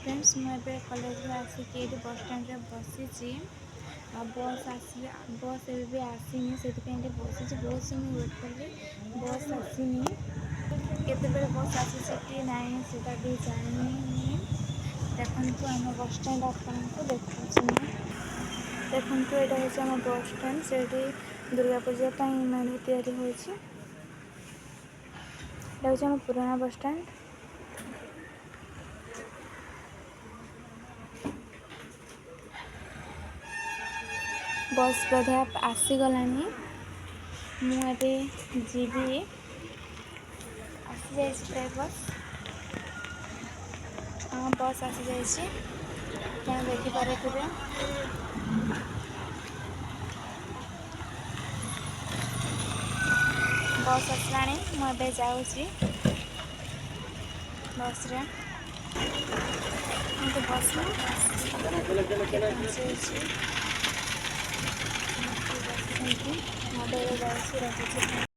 Friends मुझे college में आसिक ये बस स्टैंड रे बसी बस भी आसनी से बसी बहुत समय वेट कली बस आसनी केते बस आसी ना सीटा भी जानी देखु आम बस स्टैंड आपको देखा देखु यहाँ हूँ आम बस स्टैंड से दुर्गा पूजा मेढ़ तैयारी होती आम पुराना बस स्टैंड बस बोधे आसीगला मुझे जीवी आसी जाए प्राय बस हाँ बस आसी जाए देखिपारे बस आसला मुझे जाऊँगी बस रे बस मोबाइल जाऊँगी रखुच्छी।